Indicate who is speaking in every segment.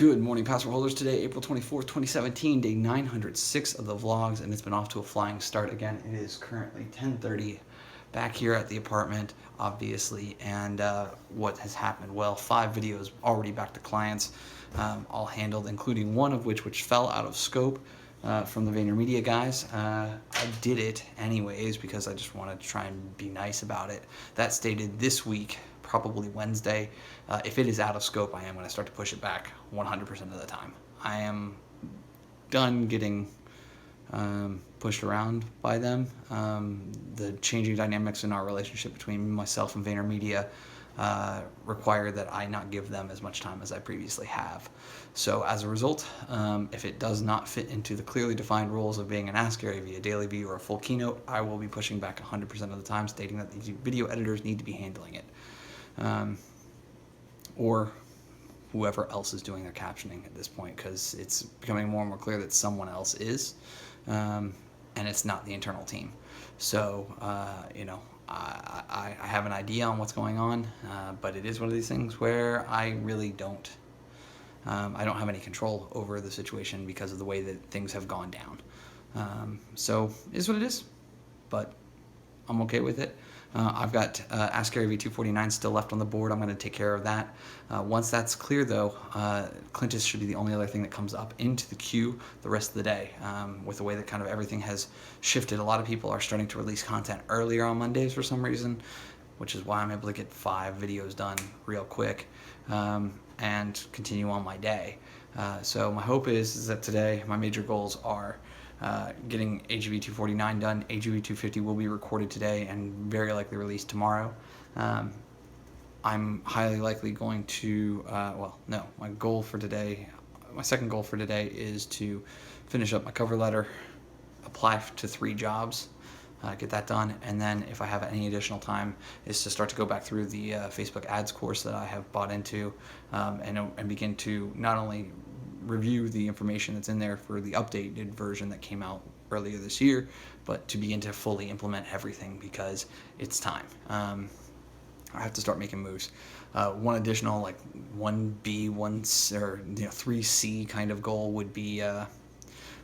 Speaker 1: Good morning, password holders. Today, April 24th, 2017, day 906 of the vlogs, and it's been off to a flying start again. It is currently 10:30 back here at the apartment, obviously, and what has happened? Well, 5 videos already back to clients, all handled, including one of which fell out of scope from the VaynerMedia guys. I did it anyways because I just wanted to try and be nice about it. That stated this week, probably Wednesday. If it is out of scope, I am going to start to push it back 100% of the time. I am done getting pushed around by them. The changing dynamics in our relationship between myself and VaynerMedia require that I not give them as much time as I previously have. So as a result, if it does not fit into the clearly defined rules of being an Ask Gary Vee, a daily view, or a full keynote, I will be pushing back 100% of the time, stating that these video editors need to be handling it. Or whoever else is doing their captioning at this point, because it's becoming more and more clear that someone else is, and it's not the internal team. So, I have an idea on what's going on, but it is one of these things where I really don't have any control over the situation because of the way that things have gone down. So it is what it is, but I'm okay with it. I've got Ask Gary Vee 249 still left on the board. I'm going to take care of that. Once that's clear, though, Clintus should be the only other thing that comes up into the queue the rest of the day. With the way that kind of everything has shifted, a lot of people are starting to release content earlier on Mondays for some reason, which is why I'm able to get 5 videos done real quick and continue on my day. So my hope is that today my major goals are getting AGV 249 done. AGV 250 will be recorded today and very likely released tomorrow. I'm highly likely going to, my goal for today, my second goal for today is to finish up my cover letter, apply to 3 jobs, get that done, and then if I have any additional time is to start to go back through the Facebook ads course that I have bought into and begin to not only review the information that's in there for the updated version that came out earlier this year, but to begin to fully implement everything because it's time. I have to start making moves. One additional, like 1B, 3C kind of goal would be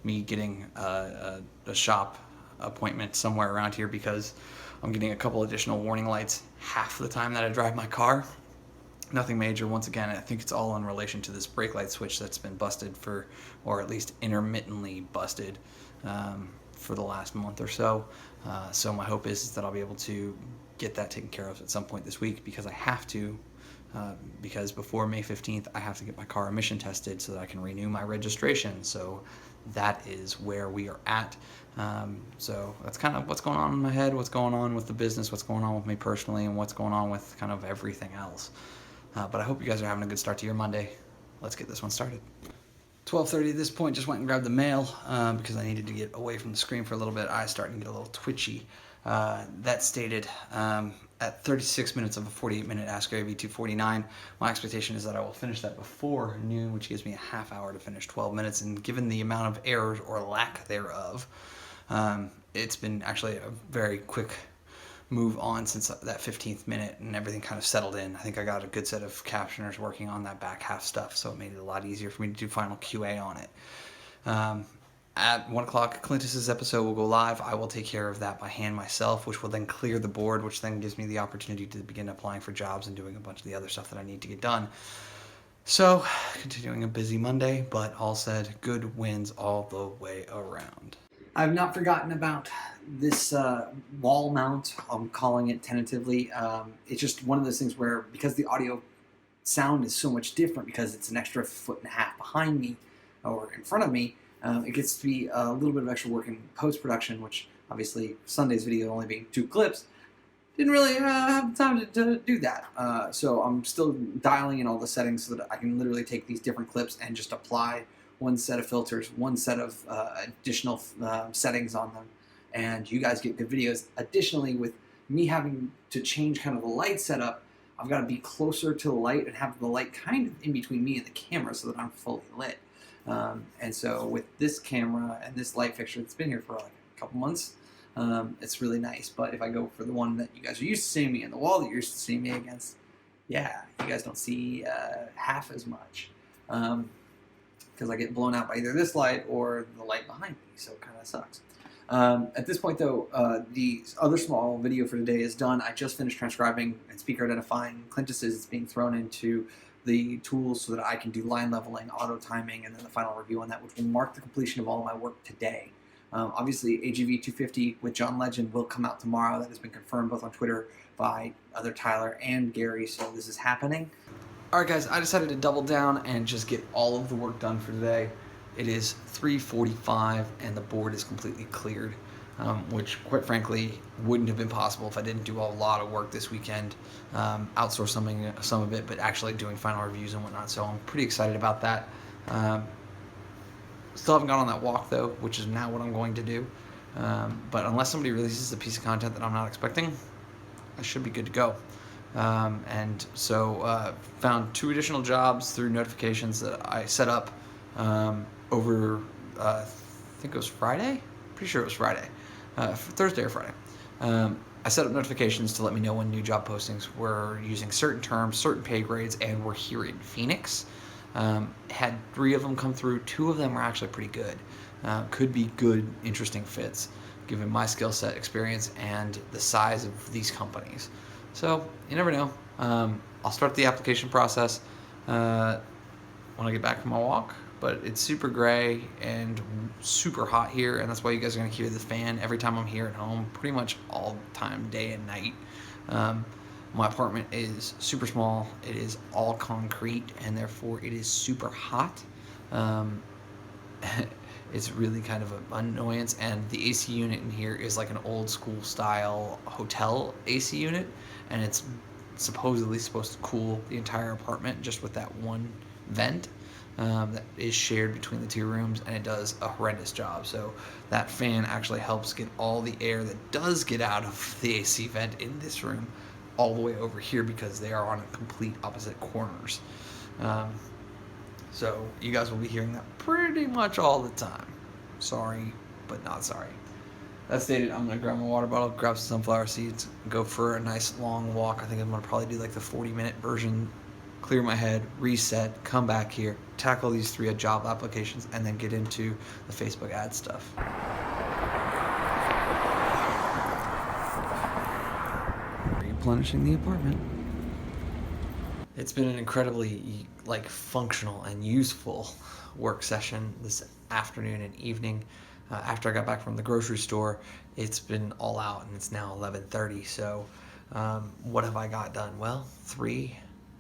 Speaker 1: me getting a shop appointment somewhere around here because I'm getting a couple additional warning lights half the time that I drive my car. Nothing major. Once again, I think it's all in relation to this brake light switch that's been busted or at least intermittently busted for the last month or so. So my hope is that I'll be able to get that taken care of at some point this week because I have to, because before May 15th, I have to get my car emission tested so that I can renew my registration. So that is where we are at. So that's kind of what's going on in my head, what's going on with the business, what's going on with me personally, and what's going on with kind of everything else. But I hope you guys are having a good start to your Monday. Let's get this one started. 12:30 at this point, just went and grabbed the mail because I needed to get away from the screen for a little bit. I started to get a little twitchy. That stated at 36 minutes of a 48-minute Ask Gary Vee 249, my expectation is that I will finish that before noon, which gives me a half hour to finish 12 minutes. And given the amount of errors or lack thereof, it's been actually a very quick move on since that 15th minute and everything kind of settled in. I think I got a good set of captioners working on that back half stuff, so it made it a lot easier for me to do final QA on it. At 1 o'clock, Clintus's episode will go live. I will take care of that by hand myself, which will then clear the board, which then gives me the opportunity to begin applying for jobs and doing a bunch of the other stuff that I need to get done. So, continuing a busy Monday, but all said, good wins all the way around. I've not forgotten about this wall mount. I'm calling it tentatively. It's just one of those things where, because the audio sound is so much different because it's an extra 1.5 feet behind me or in front of me, it gets to be a little bit of extra work in post-production, which obviously Sunday's video only being 2 clips, didn't really have the time to do that. So I'm still dialing in all the settings so that I can literally take these different clips and just apply one set of filters, one set of additional settings on them, and you guys get good videos. Additionally, with me having to change kind of the light setup, I've got to be closer to the light and have the light kind of in between me and the camera so that I'm fully lit. And so with this camera and this light fixture, it's been here for like a couple months, it's really nice. But if I go for the one that you guys are used to seeing me and the wall that you're used to seeing me against, yeah, you guys don't see half as much. because I get blown out by either this light or the light behind me, so it kind of sucks. At this point, though, the other small video for today is done. I just finished transcribing and speaker identifying Clintuses. It's being thrown into the tools so that I can do line leveling, auto timing, and then the final review on that, which will mark the completion of all of my work today. Obviously, AGV 250 with John Legend will come out tomorrow. That has been confirmed both on Twitter by other Tyler and Gary, so this is happening. Alright guys, I decided to double down and just get all of the work done for today. It is 3:45 and the board is completely cleared, which quite frankly wouldn't have been possible if I didn't do a lot of work this weekend, outsource some of it, but actually doing final reviews and whatnot, so I'm pretty excited about that. Still haven't gone on that walk though, which is now what I'm going to do. But unless somebody releases a piece of content that I'm not expecting, I should be good to go. And so found 2 additional jobs through notifications that I set up over, I think it was Friday? Pretty sure it was Friday. Thursday or Friday. I set up notifications to let me know when new job postings were using certain terms, certain pay grades, and were here in Phoenix. Had 3 of them come through. 2 of them were actually pretty good. Could be good, interesting fits, given my skill set, experience, and the size of these companies. So, you never know. I'll start the application process when I get back from my walk, but it's super gray and super hot here, and that's why you guys are going to hear the fan every time I'm here at home, pretty much all the time, day and night. My apartment is super small. It is all concrete, and therefore it is super hot. It's really kind of an annoyance, and the AC unit in here is like an old school style hotel AC unit, and it's supposedly supposed to cool the entire apartment just with that one vent that is shared between the 2 rooms, and it does a horrendous job. So that fan actually helps get all the air that does get out of the AC vent in this room all the way over here, because they are on complete opposite corners. So you guys will be hearing that pretty much all the time. Sorry, but not sorry. That stated, I'm going to grab my water bottle, grab some sunflower seeds, go for a nice long walk. I think I'm going to probably do like the 40-minute version, clear my head, reset, come back here, tackle these 3 job applications, and then get into the Facebook ad stuff. Replenishing the apartment. It's been an incredibly functional and useful work session this afternoon and evening. After I got back from the grocery store, it's been all out, and it's now 11:30. So what have I got done? Well, 3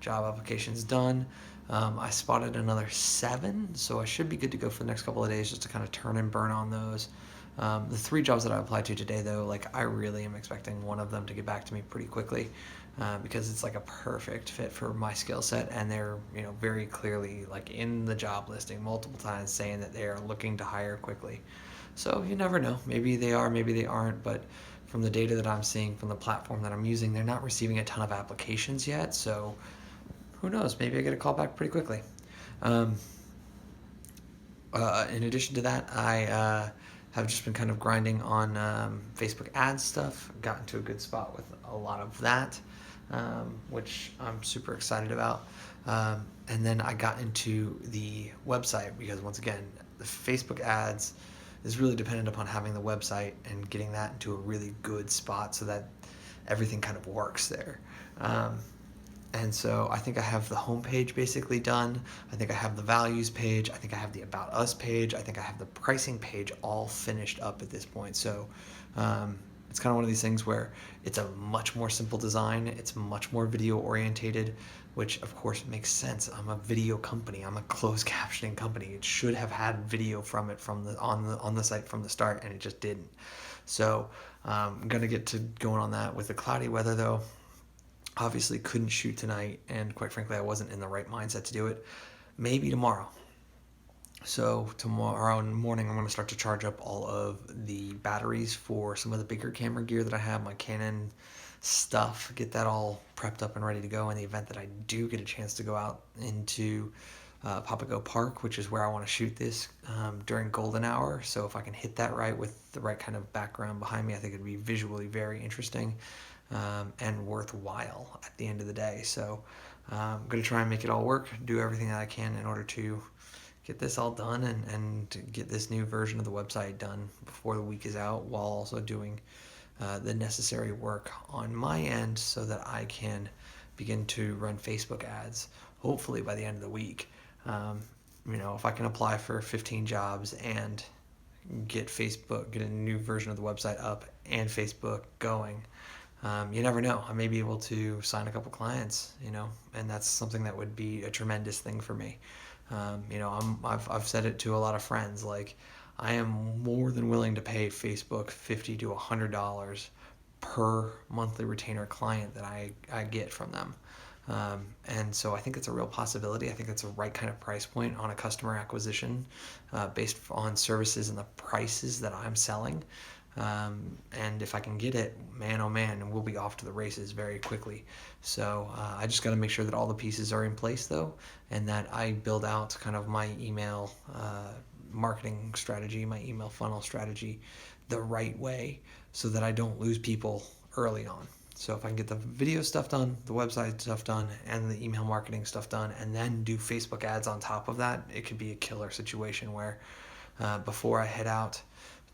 Speaker 1: job applications done. I spotted another 7, so I should be good to go for the next couple of days just to kind of turn and burn on those. The 3 jobs that I applied to today, though, I really am expecting one of them to get back to me pretty quickly, because it's a perfect fit for my skill set, and they're very clearly in the job listing multiple times saying that they are looking to hire quickly. So you never know. Maybe they are, maybe they aren't, but from the data that I'm seeing from the platform that I'm using, they're not receiving a ton of applications yet, so who knows? Maybe I get a call back pretty quickly. In addition to that, I have just been kind of grinding on Facebook ads stuff. Gotten to a good spot with a lot of that, which I'm super excited about. And then I got into the website because, once again, the Facebook ads is really dependent upon having the website and getting that into a really good spot so that everything kind of works there. And so I think I have the homepage basically done. I think I have the values page. I think I have the About Us page. I think I have the pricing page all finished up at this point. So it's kind of one of these things where it's a much more simple design. It's much more video orientated, which of course makes sense. I'm a video company. I'm a closed captioning company. It should have had video from it on the site from the start, and it just didn't. So I'm gonna get to going on that. With the cloudy weather though, obviously couldn't shoot tonight, and quite frankly I wasn't in the right mindset to do it. Maybe tomorrow. So tomorrow morning I'm going to start to charge up all of the batteries for some of the bigger camera gear that I have, my Canon stuff, get that all prepped up and ready to go in the event that I do get a chance to go out into Papago Park, which is where I want to shoot this during golden hour. So if I can hit that right with the right kind of background behind me, I think it'd be visually very interesting and worthwhile at the end of the day. So I'm going to try and make it all work, do everything that I can in order to get this all done and get this new version of the website done before the week is out, while also doing the necessary work on my end so that I can begin to run Facebook ads, hopefully by the end of the week. If I can apply for 15 jobs and get a new version of the website up and Facebook going, you never know. I may be able to sign a couple clients, and that's something that would be a tremendous thing for me. I've said it to a lot of friends, like, I am more than willing to pay Facebook $50 to $100 per monthly retainer client that I get from them. And so I think it's a real possibility. I think it's a right kind of price point on a customer acquisition based on services and the prices that I'm selling. And if I can get it, man, oh man, we'll be off to the races very quickly. So I just got to make sure that all the pieces are in place, though, and that I build out kind of my email marketing strategy, my email funnel strategy the right way so that I don't lose people early on. So if I can get the video stuff done, the website stuff done, and the email marketing stuff done, and then do Facebook ads on top of that, it could be a killer situation where before I head out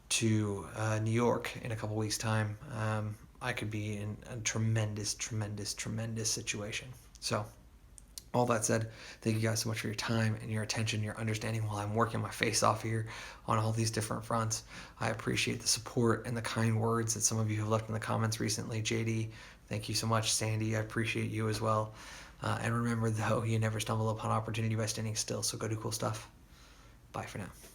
Speaker 1: to New York in a couple weeks' time, I could be in a tremendous, tremendous, tremendous situation. So all that said, thank you guys so much for your time and your attention, your understanding while I'm working my face off here on all these different fronts. I appreciate the support and the kind words that some of you have left in the comments recently. JD, thank you so much. Sandy, I appreciate you as well. And remember, though, you never stumble upon opportunity by standing still, so go do cool stuff. Bye for now.